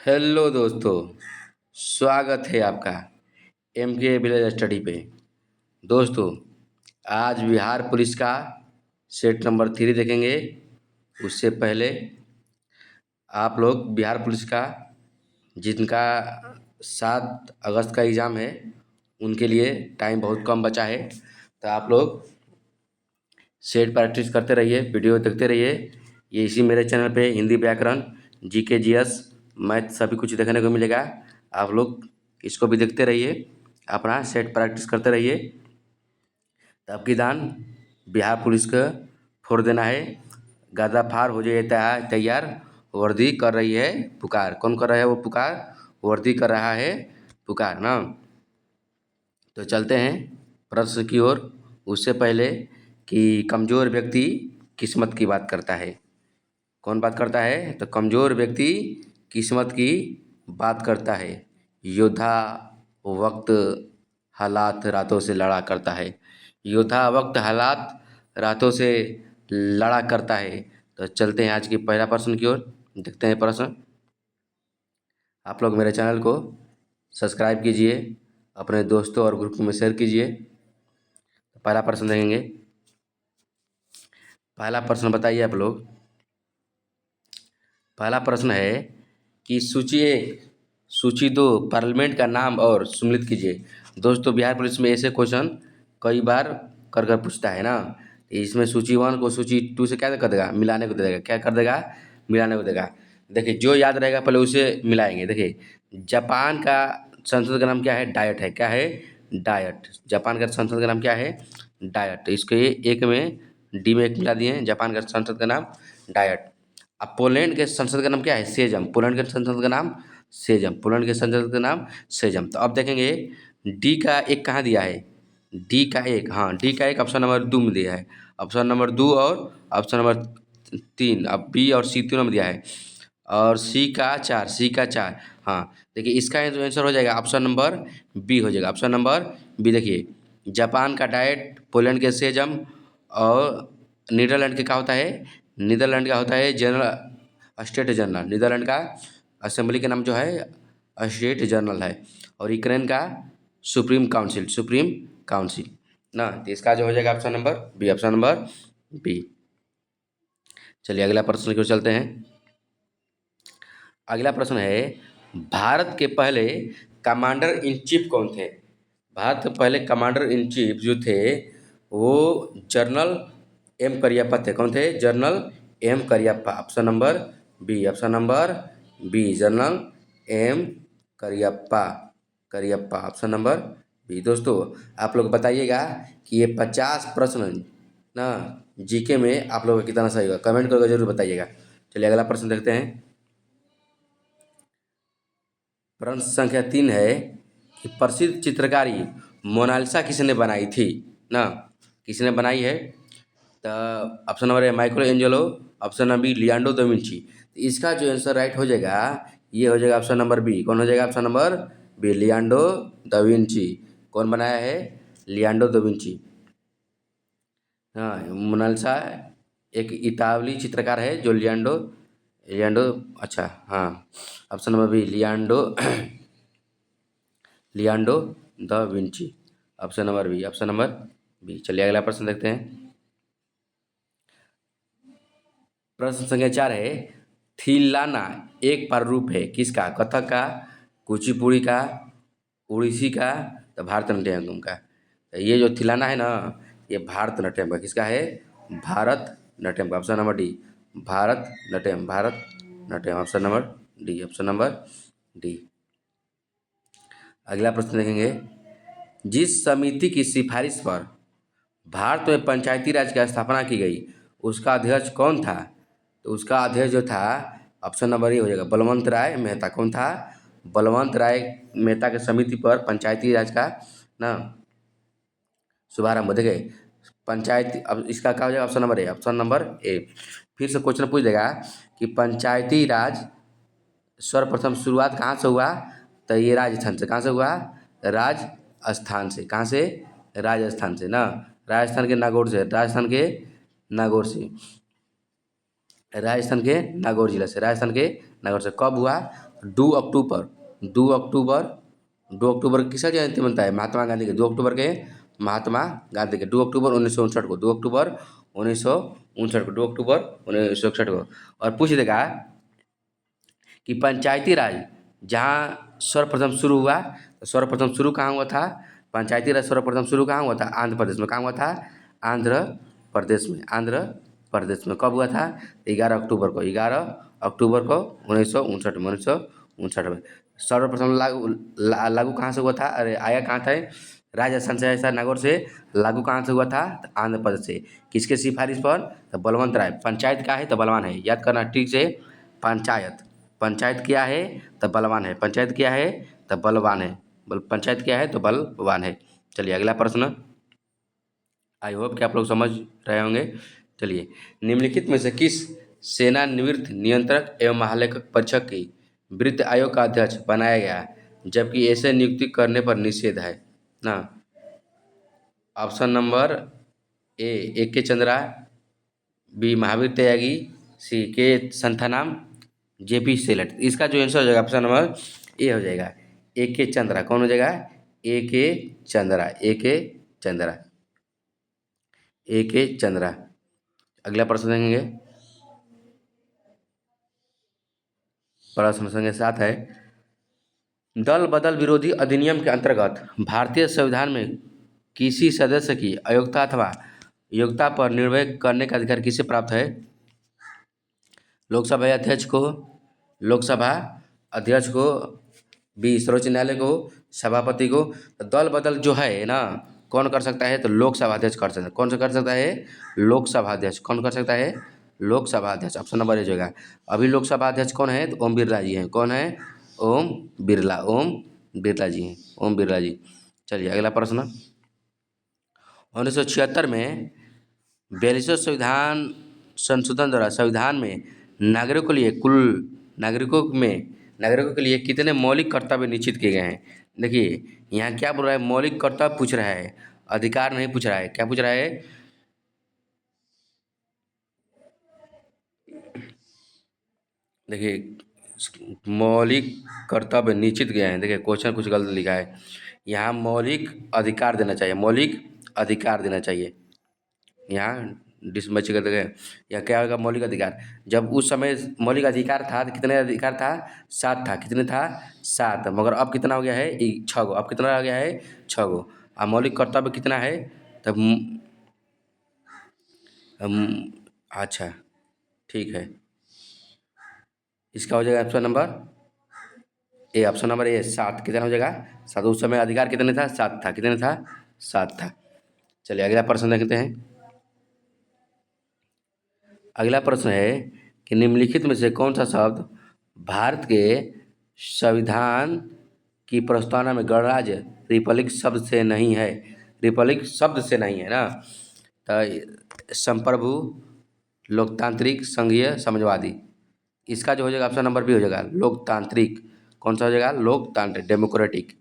Hello दोस्तों, स्वागत है आपका एम के विलेज स्टडी पे। दोस्तों, आज बिहार पुलिस का सेट नंबर 3 देखेंगे। उससे पहले आप लोग बिहार पुलिस का जिनका 7 अगस्त का एग्ज़ाम है उनके लिए टाइम बहुत कम बचा है, तो आप लोग सेट प्रैक्टिस करते रहिए, वीडियो देखते रहिए। ये इसी मेरे चैनल पे हिंदी व्याकरण, जीके, जीएस, मैथ सभी कुछ देखने को मिलेगा। आप लोग इसको भी देखते रहिए, अपना सेट प्रैक्टिस करते रहिए। तब की दान बिहार पुलिस को फोड़ देना है। गदा फार हो जाए तैयार, वर्दी कर रही है पुकार। कौन कर रहा है वो पुकार? वर्दी कर रहा है पुकार ना। तो चलते हैं प्रश्न की ओर। उससे पहले कि कमज़ोर व्यक्ति किस्मत की बात करता है। कौन बात करता है? तो कमज़ोर व्यक्ति किस्मत की बात करता है। योद्धा वक्त हालात रातों से लड़ा करता है। योद्धा वक्त हालात रातों से लड़ा करता है। तो चलते हैं आज के पहला प्रश्न की ओर। देखते हैं प्रश्न। आप लोग मेरे चैनल को सब्सक्राइब कीजिए, अपने दोस्तों और ग्रुप में शेयर कीजिए। पहला प्रश्न देखेंगे। पहला प्रश्न बताइए आप लोग। पहला प्रश्न है कि सूची दो पार्लियामेंट का नाम और सम्मिलित कीजिए। दोस्तों, बिहार पुलिस में ऐसे क्वेश्चन कई बार कर कर पूछता है ना। इसमें सूची 1 को सूची 2 से क्या कर देगा? मिलाने को दे देगा। क्या कर देगा? मिलाने को देगा। देखिए, जो याद रहेगा पहले उसे मिलाएंगे। देखिए, जापान का संसद का नाम क्या है? डायट है। क्या है? डायट। जापान का संसद का नाम क्या है? डायट। इसके एक में डी में एक मिला दिए, जापान का संसद का नाम डायट। अब पोलैंड के संसद का नाम क्या है? सेजम। पोलैंड के संसद का नाम सेजम। पोलैंड के संसद का नाम सेजम। तो अब देखेंगे डी का एक कहाँ दिया है? डी का एक, हाँ, डी का एक ऑप्शन नंबर 2 में दिया है। ऑप्शन नंबर 2 और ऑप्शन नंबर 3। अब बी और सी तीनों में दिया है। और सी का 4, सी का 4। हाँ, देखिए इसका जो आंसर हो जाएगा ऑप्शन नंबर बी हो जाएगा। Option number B. देखिए, जापान का डाइट, पोलैंड के सेजम और नीदरलैंड के क्या होता है? नीदरलैंड का होता है जनरल स्टेट जनरल। नीदरलैंड का असेंबली का नाम जो है स्टेट जनरल है। और यूक्रेन का सुप्रीम काउंसिल, सुप्रीम काउंसिल ना। तो इसका जो हो जाएगा option number B. Option number B. चलिए अगला प्रश्न की ओर चलते हैं। अगला प्रश्न है, भारत के पहले कमांडर इन चीफ कौन थे? भारत के पहले कमांडर इन चीफ जो थे वो जनरल एम करियप्पा थे। कौन थे? General M Cariappa. Option number B. Option number B, general M Cariappa. Cariappa, option number B. दोस्तों, आप लोग बताइएगा कि ये 50 प्रश्न ना जीके में आप लोगों का कितना सही होगा, कमेंट करके जरूर बताइएगा। चलिए अगला प्रश्न देखते हैं। प्रश्न संख्या 3 है कि प्रसिद्ध चित्रकारी मोनालिसा किसने बनाई थी ना? किसने बनाई है? तो option number A Michelangelo, option number B Leonardo da Vinci. तो इसका जो आंसर राइट हो जाएगा ये हो जाएगा ऑप्शन नंबर बी। कौन हो जाएगा? Option number B, Leonardo da Vinci. कौन बनाया है? लियांडो दा विंची। हाँ, मोनालिसा एक इतालवी चित्रकार है जो लियांडो लियांडो अच्छा, हाँ, option number B, Leonardo Leonardo da Vinci. Option number B. Option number B. चलिए अगला प्रश्न देखते हैं। प्रश्न संख्या 4 है, थिल्लाना एक प्रारूप है किसका? कथक का, कुचिपुड़ी का, उड़ीसी का, तो भारतनाट्यम का। तो ये जो थिल्लाना है ना, ये भारतनाट्यम का किसका है? भारतनाट्यम का। Option number D, Bharatanatyam. Bharatanatyam, option number D. Option number D. अगला प्रश्न देखेंगे। जिस समिति की सिफारिश पर भारत में पंचायती राज की स्थापना की गई उसका अध्यक्ष कौन था? तो उसका अध्यक्ष जो था ऑप्शन नंबर ए हो जाएगा, बलवंत राय मेहता। कौन था? बलवंत राय मेहता के समिति पर पंचायती राज का ना शुभारंभ। देखिए, पंचायती, अब इसका क्या हो जाएगा? Option number A. Option number ए। फिर से क्वेश्चन पूछ देगा कि पंचायती राज सर्वप्रथम शुरुआत कहाँ से हुआ? तो ये राजस्थान से। कहाँ से हुआ? राजस्थान से। कहाँ से? राजस्थान से ना। राजस्थान के नागौर से। राजस्थान के नागौर से। राजस्थान के नागौर जिला से। राजस्थान के नागौर से। कब हुआ? 2 अक्टूबर 2 अक्टूबर 2 अक्टूबर किसका जयंती बनता है? महात्मा गांधी के। 2 अक्टूबर के महात्मा गांधी के 2 अक्टूबर 1959 को 2 अक्टूबर 1959 को 2 अक्टूबर 1961 को। और पूछ देगा कि पंचायती राज जहाँ सर्वप्रथम शुरू हुआ, तो सर्वप्रथम शुरू कहाँ हुआ था? पंचायती राज सर्वप्रथम शुरू कहाँ हुआ था? आंध्र प्रदेश में। कहाँ हुआ था? आंध्र प्रदेश में। आंध्र प्रदेश में कब हुआ था? 11 अक्टूबर को। 11 अक्टूबर को 1959 में। 1959 में सर्वप्रथम लागू कहाँ से हुआ था? अरे आया कहाँ था? राजस्थान से ऐसा नागौर से लागू कहाँ से हुआ था? तो आंध्र प्रदेश से। किसके सिफारिश पर? तो बलवंत राय। पंचायत क्या है? तो बलवान है। याद करना ठीक से। पंचायत पंचायत क्या है? तो बलवान है। पंचायत क्या है? तो बलवान है। पंचायत क्या है? तो बलवान है। चलिए अगला प्रश्न। आई होप कि आप लोग समझ रहे होंगे। चलिए, निम्नलिखित में से किस सेनानिवृत्त नियंत्रक एवं महालेखक परीक्षक की वित्त आयोग का अध्यक्ष बनाया गया, जबकि ऐसे नियुक्ति करने पर निषेध है ना? ऑप्शन नंबर ए के चंद्रा, बी महावीर त्यागी, सी के संथानाम, जेपी सेलट। इसका जो आंसर हो जाएगा ऑप्शन नंबर ए हो जाएगा। ए के चंद्रा। कौन हो जाएगा? ए के चंद्रा। ए के चंद्रा। ए के चंद्रा। अगला प्रश्न देखेंगे। प्रश्न संख्या 7 है, दल बदल विरोधी अधिनियम के अंतर्गत भारतीय संविधान में किसी सदस्य की अयोग्यता अथवा योग्यता पर निर्णय करने का अधिकार किसे प्राप्त है? लोकसभा अध्यक्ष को, लोकसभा अध्यक्ष को, बी सर्वोच्च न्यायालय को, सभापति को। दल बदल जो है ना, कौन कर सकता है? तो लोकसभा अध्यक्ष कर सकता है। कौन सा कर सकता है? लोकसभा अध्यक्ष। कौन कर सकता है? लोकसभा अध्यक्ष। ऑप्शन नंबर ए होगा। अभी लोकसभा अध्यक्छ कौन है? तो ओम बिरला जी हैं। कौन है? ओम बिरला। ओम बिरला जी हैं। ओम बिरला जी। चलिए अगला प्रश्न। 1976 में 42वें संविधान संशोधन द्वारा संविधान में नागरिकों के लिए कितने मौलिक कर्तव्य निश्चित किए गए हैं? देखिए यहाँ क्या बोल रहा है? मौलिक कर्तव्य पूछ रहा है, अधिकार नहीं पूछ रहा है। क्या पूछ रहा है? देखिए मौलिक कर्तव्य निश्चित गए हैं। देखिए क्वेश्चन कुछ गलत लिखा है। यहाँ मौलिक अधिकार देना चाहिए। मौलिक अधिकार देना चाहिए। यहाँ डिसमच कर देंगे। या क्या होगा? मौलिक अधिकार। जब उस समय मौलिक अधिकार था तो कितने अधिकार था? 7 था। कितने था? 7। मगर अब कितना हो गया है? 6 गो। अब कितना हो गया है? 6 गो। अब मौलिक कर्तव्य कितना है? तब अच्छा ठीक है। इसका हो जाएगा option number A. Option number ए 7। कितना हो जाएगा? 7। उस समय अधिकार कितने था? 7 था। कितने था? 7 था। चलिए अगला प्रश्न देखते हैं। अगला प्रश्न है कि निम्नलिखित में से कौन सा शब्द भारत के संविधान की प्रस्तावना में गणराज्य रिपब्लिक शब्द से नहीं है? रिपब्लिक शब्द से नहीं है ना? तो संप्रभु, लोकतांत्रिक, संघीय, समाजवादी। इसका जो हो जाएगा ऑप्शन नंबर बी हो जाएगा। लोकतांत्रिक। कौन सा हो जाएगा? लोकतांत्रिक। डेमोक्रेटिक।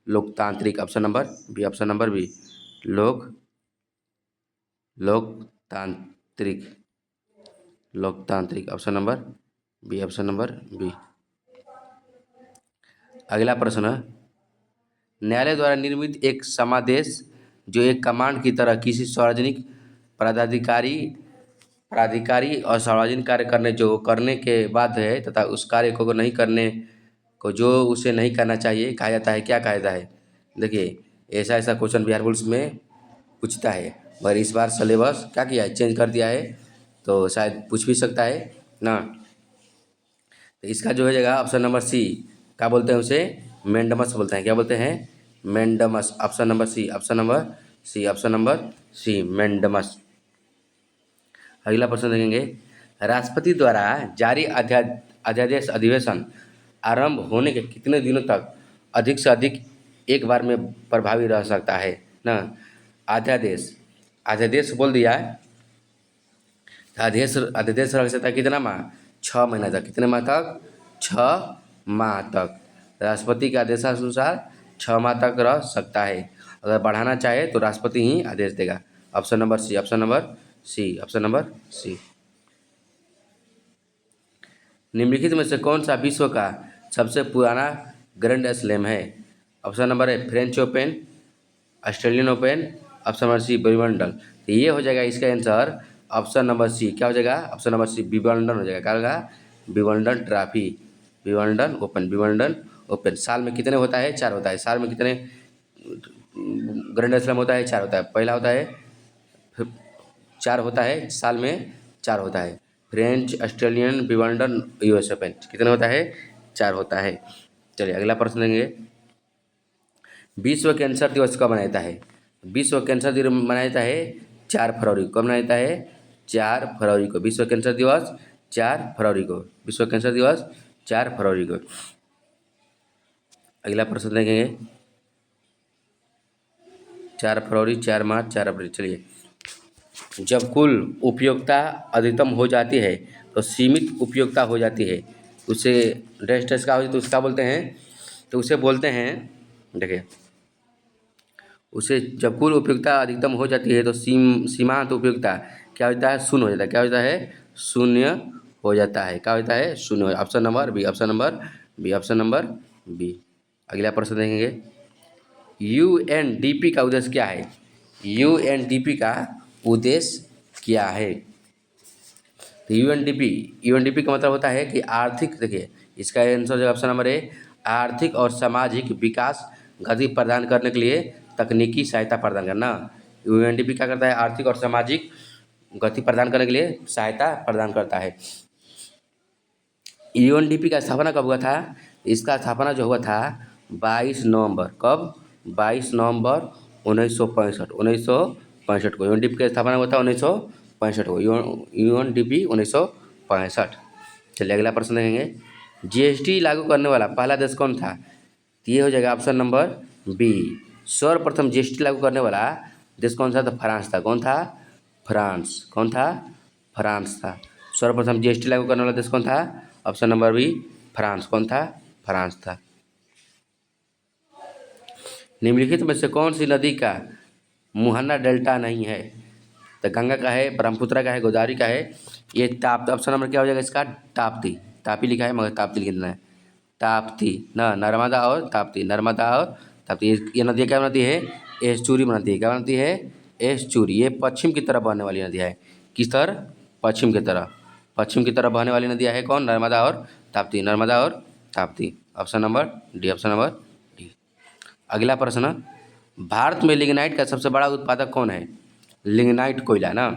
लोकतांत्रिक। Option number B. Option number B. लोकतांत्रिक। लोकतांत्रिक। Option number B. Option number B. अगला प्रश्न, न्यायालय द्वारा निर्मित एक समादेश जो एक कमांड की तरह किसी सार्वजनिक पदाधिकारी प्राधिकारी और सार्वजनिक कार्य करने के बाद है तथा उस कार्य को नहीं करने को जो उसे नहीं करना चाहिए कहा जाता है। क्या कहा जाता है? देखिए ऐसा ऐसा क्वेश्चन बिहार पुलिस में पूछता है, मगर इस बार सिलेबस क्या किया है? चेंज कर दिया है, तो शायद पूछ भी सकता है ना। तो इसका जो हो जाएगा ऑप्शन नंबर सी। क्या बोलते हैं उसे? मेंडमस बोलते हैं। क्या बोलते हैं? Mandamus. Option number C. Option number C. Option number C. Mandamus. अगला प्रश्न देखेंगे। राष्ट्रपति द्वारा जारी अध्यादेश अधिवेशन आरंभ होने के कितने दिनों तक अधिक से अधिक एक बार में प्रभावी रह सकता है ना? अध्यादेश अध्यादेश बोल दिया है। अध्यादेश अध्यादेश रह सकता है कितना माह? 6 महीना तक। कितने माह तक? 6 माह तक। राष्ट्रपति के आदेशानुसार 6 माह तक रह सकता है। अगर बढ़ाना चाहे तो राष्ट्रपति ही आदेश देगा। Option number C. Option number C. Option number C. निम्नलिखित में से कौन सा विश्व का सबसे पुराना ग्रैंड स्लैम है? Option number A French Open, Australian Open, option number C Wimbledon. तो ये हो जाएगा इसका आंसर ऑप्शन नंबर सी। क्या हो जाएगा? ऑप्शन नंबर सी विंबलडन हो जाएगा। क्या होगा? Wimbledon trophy, Wimbledon open, Wimbledon open. साल में कितने होता है? 4 होता है। साल में कितने ग्रैंड स्लैम होता है? 4 होता है। पहला होता है 4 होता है, साल में 4 होता है। French, Australian, Wimbledon, US open कितने होता है? 4 होता है। चलिए अगला प्रश्न देंगे। विश्व कैंसर दिवस कब मनाया जाता है? विश्व कैंसर दिवस मनाया जाता है 4 फरवरी को। कब मनाया जाता है? 4 फरवरी को। विश्व कैंसर दिवस 4 फरवरी को। विश्व कैंसर दिवस 4 फरवरी को। अगला प्रश्न देखेंगे। 4 फरवरी, 4 मार्च, 4 अप्रैल। चलिए, जब कुल उपयोगिता अधिकतम हो जाती है तो सीमित उपयोगिता हो जाती है, उसे रेस्टेस का हो तो उसका बोलते हैं, तो उसे बोलते हैं, देखिए, उसे जब कुल उपयोगिता अधिकतम हो जाती है तो सीमांत उपयोगिता क्या होता है? शून्य हो जाता है। क्या होता है? शून्य हो जाता है। क्या होता है? शून्य। Option number B, option number B, option number B. अगला प्रश्न देखेंगे। यूएनडीपी का उद्देश्य क्या है? यूएनडीपी का उद्देश्य क्या है? तो यूएनडीपी का मतलब होता है कि आर्थिक, देखिए इसका आंसर जो ऑप्शन नंबर ए, आर्थिक और सामाजिक विकास गति प्रदान करने के लिए तकनीकी सहायता प्रदान करना। यूएनडीपी क्या करता है? आर्थिक और सामाजिक गति प्रदान करने के लिए सहायता प्रदान करता है। यूएनडीपी का स्थापना कब हुआ था? इसका स्थापना जो हुआ था 22 नवंबर, कब? 22 नवंबर 1965, 1965 को यूएनडीपी का स्थापना हुआ था। 1965 को यूएनडीपी 1965। चलिए अगला प्रश्न देखेंगे। जीएसटी लागू करने वाला पहला देश कौन था? तो ये हो जाएगा ऑप्शन नंबर बी। सर्वप्रथम जीएसटी लागू करने वाला देश कौन सा? तो फ्रांस था। कौन था? फ्रांस। कौन था? फ्रांस था। सर्वप्रथम जीएसटी लागू करने वाला देश कौन था? Option number B, France. कौन था? फ्रांस था। निम्नलिखित में से कौन सी नदी का मुहाना डेल्टा नहीं है? तो गंगा का है, ब्रह्मपुत्र का है, गोदावरी का है, ये ताप्ती। ऑप्शन नंबर क्या हो जाएगा इसका? ताप्ती। तापी लिखा है मगर ताप्ती लिख देना है। ताप्ती ना, नर्मदा और ताप्ती, नर्मदा और ताप्ती। ये नदी क्या बनती है? एस्चुरी बनती है। क्या बनती है? एस्चुरी। ये पश्चिम की तरफ बहने वाली नदी है। किस तरह? पश्चिम की तरफ। पश्चिम की तरफ बहने वाली नदियाँ है कौन? नर्मदा और ताप्ती, नर्मदा और Tapti. Option number D, option number D. अगला प्रश्न। भारत में लिग्नाइट का सबसे बड़ा उत्पादक कौन है? लिग्नाइट कोयला ना,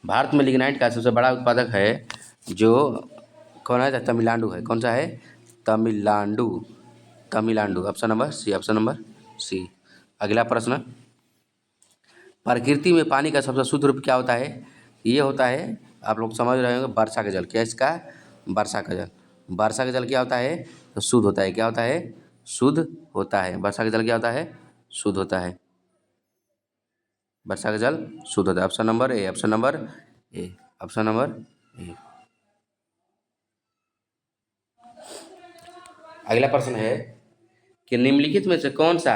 भारत में लिग्नाइट का सबसे बड़ा उत्पादक है जो कौन है? तमिलनाडु है। कौन सा है? Tamil Nadu. Tamil Nadu. Option number C, option number C. अगला प्रश्न। प्रकृति में पानी का सबसे शुद्ध रूप क्या होता है? ये होता है, आप लोग समझ रहे होंगे, वर्षा का जल। क्या इसका? वर्षा का जल। वर्षा का जल क्या होता है? तो शुद्ध होता है। क्या होता है? शुद्ध होता है। वर्षा का जल क्या होता है? शुद्ध होता है। वर्षा का जल शुद्ध होता है। Option number A, option number A, option number ए। अगला प्रश्न है कि निम्नलिखित में से कौन सा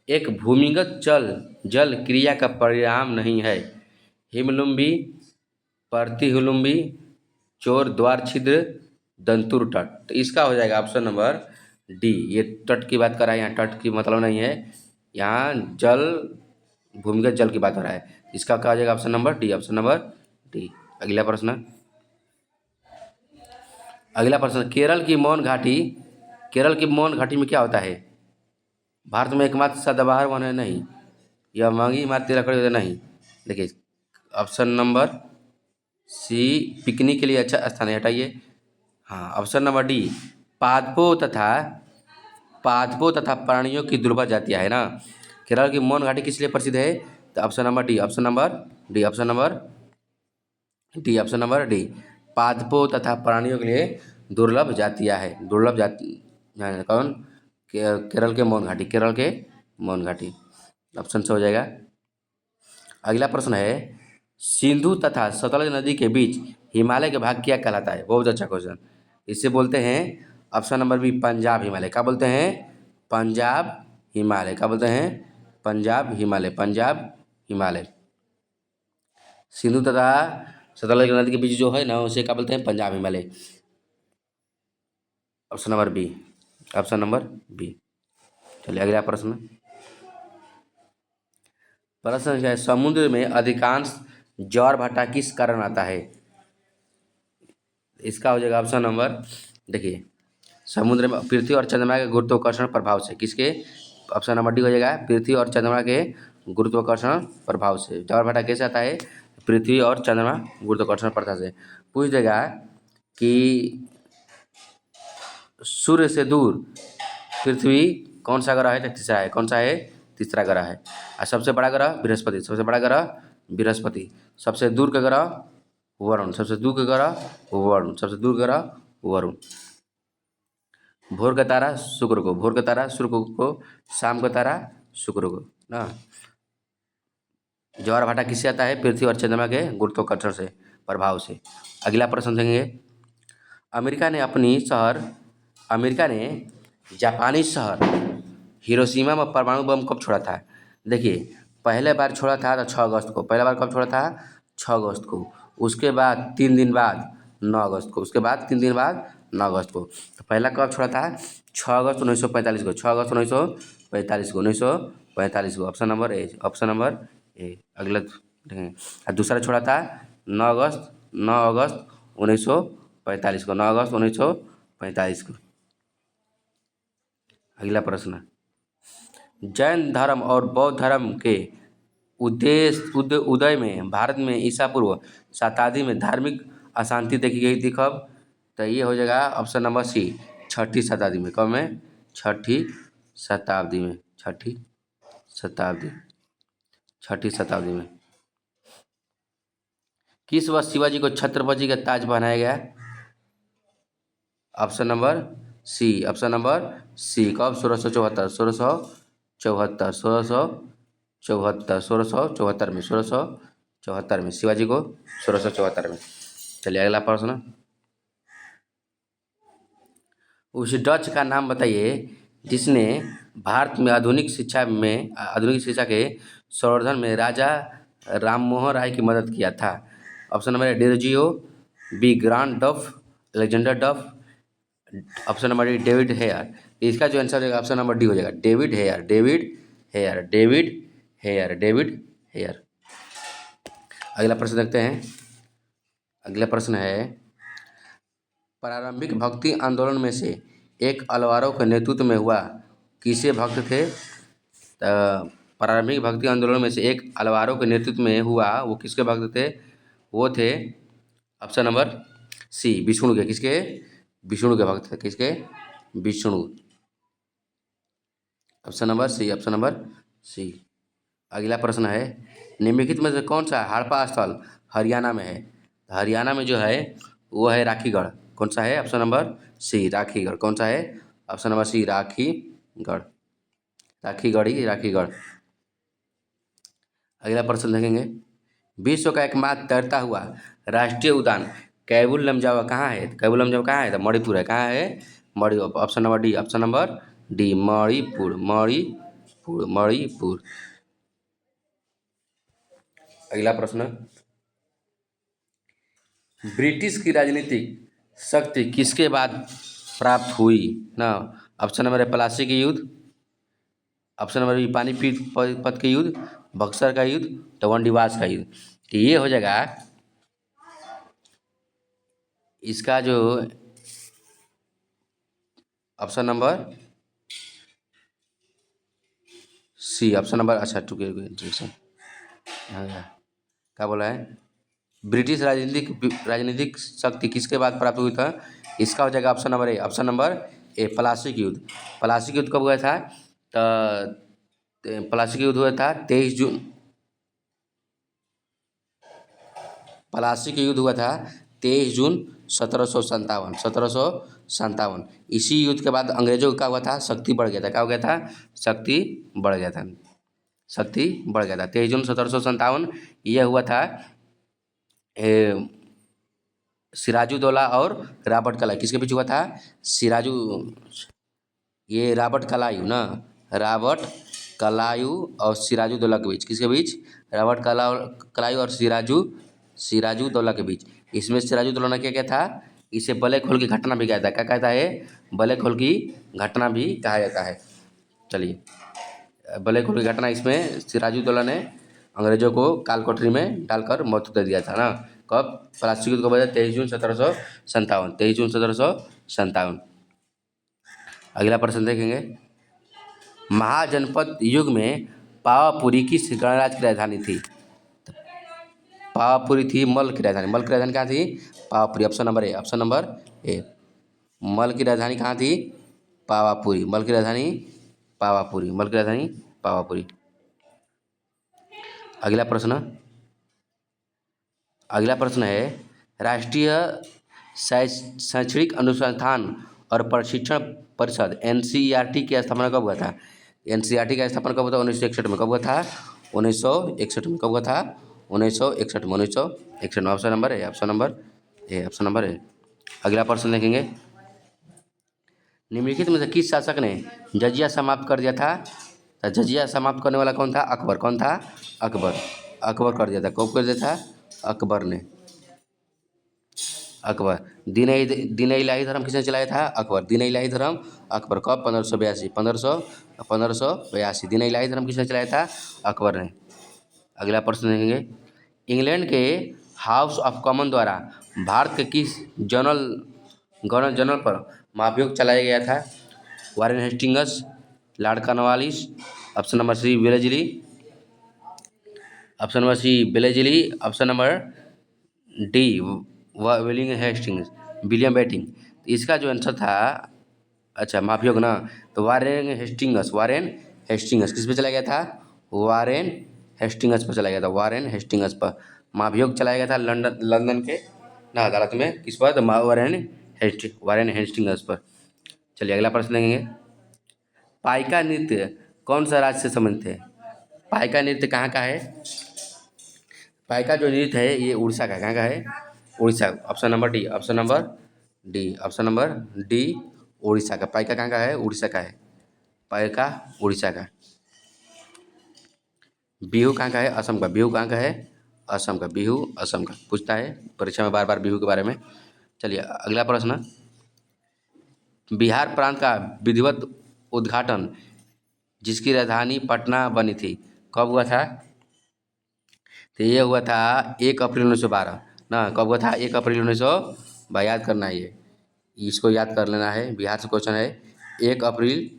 एक भूमिगत जल जल क्रिया का परिणाम नहीं है? हिमलुम्बी, प्रतिहिलुम्बी, चोर द्वार छिद्र, दंतुर तट। तो इसका हो जाएगा ऑप्शन नंबर डी। ये तट की बात कर रहा है, यहाँ तट की मतलब नहीं है, यहाँ जल भूमिगत जल की बात हो रहा है। इसका क्या हो जाएगा? Option number D, option number D. अगला प्रश्न। अगला प्रश्न। केरल की मौन घाटी, केरल की मौन घाटी में क्या होता है? भारत में एकमात्र सदाबहार वन है? नहीं। यह महंगी इमारती लकड़ी होती है? नहीं। देखिए ऑप्शन नंबर सी, पिकनिक के लिए अच्छा स्थान है, हटाइए। हाँ, ऑप्शन नंबर डी, पादपों तथा प्राणियों की दुर्लभ जातियाँ है ना। केरल की मौन घाटी किस लिए प्रसिद्ध है? तो option number D, option number D, option number D, option number D. पादपों तथा प्राणियों के लिए दुर्लभ जातियाँ है। दुर्लभ जाति कौन? केरल के मौन घाटी, केरल के मौन घाटी। ऑप्शन से हो जाएगा। अगला प्रश्न है। सिंधु तथा सतलज नदी के बीच हिमालय का भाग क्या कहलाता है? बहुत अच्छा क्वेश्चन। इसे बोलते हैं option number B, Punjab Himalaya. क्या बोलते हैं? पंजाब हिमालय। क्या बोलते हैं? पंजाब हिमालय, पंजाब हिमालय। सिंधु तथा सतलज नदी के बीच जो है ना, उसे क्या बोलते हैं? Punjab Himalaya. Option number B. Option number B. चलिए अगला प्रश्न। प्रश्न है, समुद्र में अधिकांश ज्वार भाटा किस कारण आता है? इसका हो जाएगा ऑप्शन नंबर, देखिए, समुद्र में पृथ्वी और चंद्रमा के गुरुत्वाकर्षण प्रभाव से। किसके? ऑप्शन नंबर डी हो जाएगा, पृथ्वी और चंद्रमा के गुरुत्वाकर्षण प्रभाव से। ज्वार भाटा कैसे आता है? पृथ्वी और चंद्रमा गुरुत्वाकर्षण प्रभाव से। पूछ देगा कि सूर्य से दूर पृथ्वी कौन सा ग्रह है? तो तीसरा है। कौन सा है? तीसरा ग्रह है। और सबसे बड़ा ग्रह बृहस्पति। सबसे बड़ा ग्रह बृहस्पति। सबसे दूर का ग्रह वरुण। सबसे दूर का ग्रह वरुण। सबसे दूर ग्रह वरुण। भोर का तारा शुक्र को। भोर का तारा शुक्र को। शाम का तारा शुक्र को ना। ज्वार भाटा किससे आता है? पृथ्वी और चंद्रमा के गुरुत्वाकर्षण से, प्रभाव से। अगला प्रश्न देंगे। अमेरिका ने अपनी शहर अमेरिका ने जापानी शहर हिरोशिमा में परमाणु बम कब छोड़ा था? देखिए, पहले बार छोड़ा था तो 6 अगस्त को। पहला बार कब छोड़ा था? 6 अगस्त को। उसके बाद 3 दिन बाद 9 अगस्त को। उसके बाद 3 दिन बाद 9 अगस्त को। तो पहला कब छोड़ा था? 6 अगस्त 1945 को। 6 अगस्त 1945 को। 1945 को। Option number A. Option number ए। अगला देखेंगे। और दूसरा छोड़ा था 9 अगस्त 1945 को। 9 अगस्त 1945 को। अगला प्रश्न। जैन धर्म और बौद्ध धर्म के उदय में भारत में ईसा पूर्व 7 में धार्मिक अशांति देखी गई थी कब? तो ये हो जाएगा ऑप्शन नंबर सी, 6ठी शताब्दी में। कब में? 6ठी शताब्दी में। 6ठी शताब्दी। 6ठी शताब्दी में। किस वर्ष शिवाजी को छत्रपति का ताज पहनाया गया? Option number C. Option number C. कब? 1674। 1674। 1674। 1674 में। 1674 में शिवाजी को 1674 में। चलिए अगला प्रश्न। उस डच का नाम बताइए जिसने भारत में आधुनिक शिक्षा के संवर्धन में राजा राममोहन राय की मदद किया था। Option number A Derozio, B Grant Duff, Alexander Duff, option number D David Hare. इसका जो आंसर होगा ऑप्शन नंबर डी हो जाएगा, David Hare. David Hare. David Hare. David Hare. अगला प्रश्न देखते हैं। अगला प्रश्न है, प्रारंभिक भक्ति आंदोलन में से एक अलवारों के नेतृत्व में हुआ किसे भक्त थे? प्रारंभिक भक्ति आंदोलन में से एक अलवारों के नेतृत्व में हुआ वो किसके भक्त थे? वो थे ऑप्शन नंबर सी, विष्णु के। किसके? विष्णु के भक्त थे। किसके? Vishnu. Option number C. Option number C. अगला प्रश्न है, निम्नलिखित में से कौन सा हड़प्पा स्थल हरियाणा में है? हरियाणा में जो है वो है राखीगढ़। कौन सा है? Option number C, Rakhigarh. कौन सा है? Option number C, Rakhigarh. Rakhigarh. अगला प्रश्न देखेंगे। विश्व का एकमात्र तैरता हुआ राष्ट्रीय उद्यान कैबुल लमजावा कहाँ है? कैबुल लमजावा कहाँ है? तो मणिपुर है। कहाँ है? Manipur. Option number D. Option number D, Manipur. Manipur. Manipur. अगला प्रश्न, ब्रिटिश की राजनीतिक शक्ति किसके बाद प्राप्त हुई ना? ऑप्शन नंबर ए प्लासी के युद्ध, ऑप्शन नंबर बी पानीपत के युद्ध, बक्सर का युद्ध, तो वनडिवास का युद्ध। तो ये हो जाएगा इसका जो option number C. Option number अच्छा क्या बोला है? ब्रिटिश राजनीतिक शक्ति किसके बाद प्राप्त हुई था? इसका हो जाएगा option number A. Option number ए, प्लासी के युद्ध। प्लासी के युद्ध कब हुआ था? तो प्लासी के युद्ध हुआ था 23 जून। प्लासी के युद्ध हुआ था 23 जून 1757। 1757। इसी युद्ध के बाद अंग्रेजों का क्या हुआ था? शक्ति बढ़ गया था। क्या हो गया था? शक्ति बढ़ गया था। शक्ति बढ़ गया था। 23 जून 1757 यह हुआ था सिराजुद्दौला और रॉबर्ट क्लाइव। किसके बीच हुआ था? ये रॉबर्ट क्लाइव ना, रॉबर्ट क्लाइव और सिराजुद्दौला के बीच। किसके बीच? रॉबर्ट क्लाइव और सिराजुद्दौला के बीच। इसमें सिराजुद्दौला ने क्या किया था? इसे ब्लैक होल की घटना भी कहता है। क्या कहता है? ब्लैक होल की घटना भी कहा जाता है। चलिए, ब्लैक होल की घटना, इसमें सिराजुद्दौला ने अंग्रेजों को काल कोठरी में डालकर मौत दे दिया था ना। कब? प्लासी युद्ध कब हुआ था? 23 जून 1757। 23 जून 1757। अगला प्रश्न देखेंगे। महाजनपद युग में पावापुरी किस गणराज्य की राजधानी थी? पावापुरी थी मल की राजधानी। मल की राजधानी कहाँ थी? Pawapuri. Option number A. Option number ए। मल की राजधानी कहाँ थी? पावापुरी। मल की राजधानी पावापुरी। मल की राजधानी पावापुरी। अगला प्रश्न। अगला प्रश्न है, राष्ट्रीय शैक्षणिक अनुसंधान और प्रशिक्षण परिषद NCERT की स्थापना कब हुआ था? NCERT का स्थापना कब हुआ था? 1961 में। कब हुआ था? 1961 में। कब हुआ था? 1961 में। 1961 में। Option number A. Option number A. Option number ए। अगला प्रश्न देखेंगे। निम्नलिखित में से किस शासक ने जजिया समाप्त कर दिया था? तो जजिया समाप्त करने वाला कौन था? अकबर। कौन था? अकबर। अकबर कर दिया था। कब कर दिया था? अकबर ने। अकबर। दीन इलाही धर्म किसने चलाया था? अकबर। दीन इलाही धर्म अकबर। कब? 1582। 1582। दीन इलाही धर्म किसने चलाया था? अकबर ने। अगला प्रश्न देखेंगे। इंग्लैंड के हाउस ऑफ कॉमन द्वारा भारत के किस गवर्नर जनरल पर महाभियोग चलाया गया था? Warren Hastings, Lord Cornwallis, option number C Wellesley, option number C Wellesley, option number D William Hastings, William Bentinck. इसका जो आंसर था, अच्छा महाभियोग ना, तो वारेन हेस्टिंग्स। वारेन हेस्टिंग्स किस पे चला गया था? वारेन हेस्टिंग्स पर चला गया था। वारेन हेस्टिंग्स पर महाभियोग चलाया गया था लंदन के ना अदालत में। किस पर? तो वारेन हेस्टिंग्स पर। चलिए अगला प्रश्न देखेंगे। पाइका नृत्य कौन सा राज्य से संबंधित है? पाइका नृत्य कहाँ का है? पाइका जो नृत्य है ये उड़ीसा का। कहाँ का है? Orissa. Option number D. Option number D. Option number D. Orissa का। पाइका कहाँ का है? उड़ीसा का है। पाइका उड़ीसा का। बिहू कहाँ का है? असम का। बिहू कहाँ का है? असम का। बिहू असम का। पूछता है परीक्षा में बार बार बिहू के बारे में। चलिए अगला प्रश्न। बिहार प्रांत का विधिवत उद्घाटन जिसकी राजधानी पटना बनी थी, कब हुआ था? तो ये हुआ था 1 अप्रैल 1912 ना। कब हुआ था? 1 अप्रैल 1912। याद करना है ये, इसको याद कर लेना है। बिहार से क्वेश्चन है। 1 अप्रैल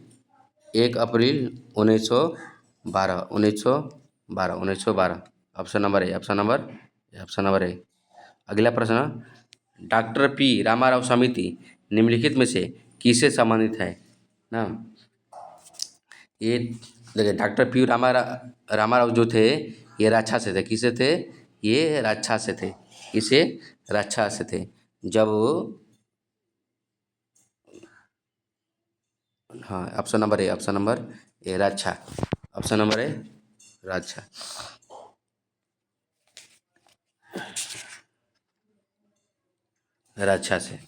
1 अप्रैल 1912। 1912। Option number A. Option number option number ए। अगला प्रश्न। डॉक्टर पी रामाराव समिति निम्नलिखित में से किससे संबंधित है ना? ये देखिए, डॉक्टर पी रामाराव जो थे ये रक्षा से थे। किसे थे? ये रक्षा से थे। किसे? रक्षा से थे। जब, हाँ option number A. Option number A रक्षा। ऑप्शन नंबर ए रक्षा। रक्षा से।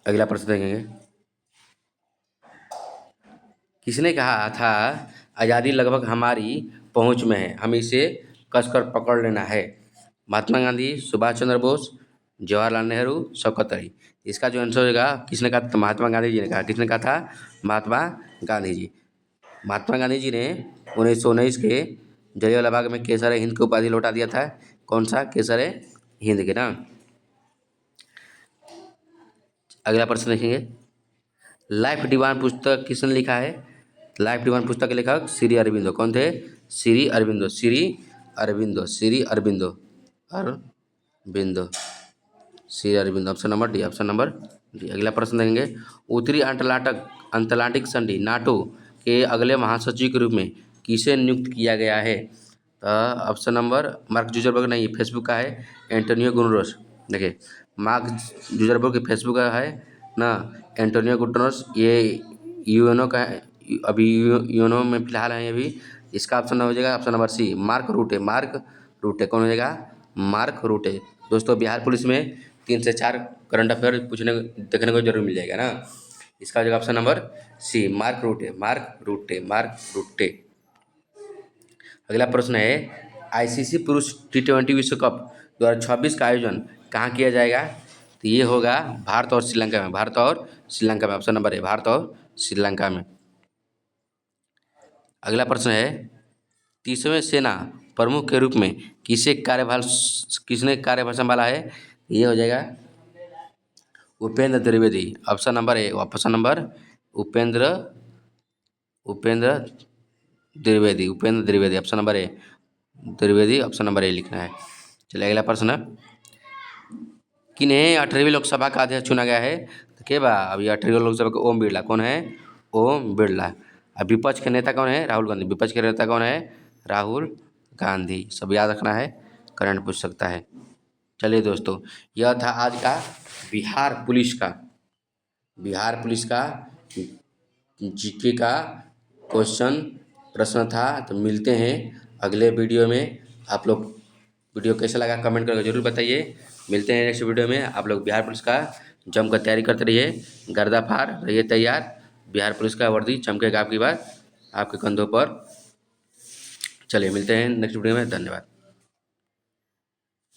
अगला प्रश्न देखेंगे। किसने कहा था आज़ादी लगभग हमारी पहुंच में है, हमें इसे कसकर पकड़ लेना है? महात्मा गांधी, सुभाष चंद्र बोस, जवाहरलाल नेहरू, शौकत अली। इसका जो आंसर होगा, किसने कहा? तो महात्मा गांधी जी ने कहा। किसने कहा था? महात्मा गांधी जी। महात्मा गांधी जी ने 1919 के जलियांवाला बाग में केसर हिंद की उपाधि लौटा दिया था। कौन सा? केसर हिंद के ना। अगला प्रश्न देखेंगे। लाइफ डिवाइन पुस्तक किसने लिखा है? लाइफ डिवाइन पुस्तक के लेखक श्री अरविंदो। कौन थे? Shri Aurobindo. Shri Aurobindo. Shri Aurobindo. Aurobindo. Shri Aurobindo. Option number D. Option number D. अगला प्रश्न देखेंगे। उत्तरी अटलांटिक संधि नाटो के अगले महासचिव के रूप में किसे नियुक्त किया गया है? ऑप्शन नंबर मार्क जुजरबर्ग नहीं, फेसबुक का है। Antonio Guterres. देखिए, मार्क जुजरबर्ग की फेसबुक का है ना। एंटोनियो गुटरेस ये यूएनओ का है। अभी यूएनओ में फिलहाल है अभी। इसका ऑप्शन हो जाएगा option number C Mark Rutte. Mark Rutte. कौन हो जाएगा? Mark Rutte. दोस्तों, बिहार पुलिस में 3 से 4 करंट अफेयर देखने को जरूर मिल जाएगा ना। इसका हो जाएगा option number C Mark Rutte. Mark Rutte. Mark Rutte. अगला प्रश्न है। आईसीसी पुरुष T20 विश्व कप 2026 का आयोजन कहाँ किया जाएगा? तो ये होगा भारत और श्रीलंका में। भारत और श्रीलंका में, ऑप्शन नंबर ए, भारत और श्रीलंका में। अगला प्रश्न है, 30वें सेना प्रमुख के रूप में किसने कार्यभार संभाला है? ये हो जाएगा Upendra Dwivedi. Option number A, option number Upendra Dwivedi, option number A Dwivedi, option number ए लिखना है। चलिए अगला प्रश्न, किन्हें 18वीं लोकसभा का अध्यक्ष चुना गया है? तो क्या बा अभी 18वीं लोकसभा का ओम बिरला। कौन है? ओम बिरला। अब विपक्ष के नेता कौन है? राहुल गांधी। विपक्ष के नेता कौन है? राहुल गांधी। सब याद रखना है, करंट पूछ सकता है। चलिए दोस्तों, यह था आज का बिहार पुलिस का जीके का प्रश्न था। तो मिलते हैं अगले वीडियो में। आप लोग वीडियो कैसा लगा कमेंट करके जरूर बताइए। मिलते हैं नेक्स्ट वीडियो में। आप लोग बिहार पुलिस का जमकर तैयारी करते रहिए, गर्दाफार रहिए तैयार। बिहार पुलिस का वर्दी चमकेगा आपकी बात आपके कंधों पर। चलिए मिलते हैं नेक्स्ट वीडियो में। धन्यवाद।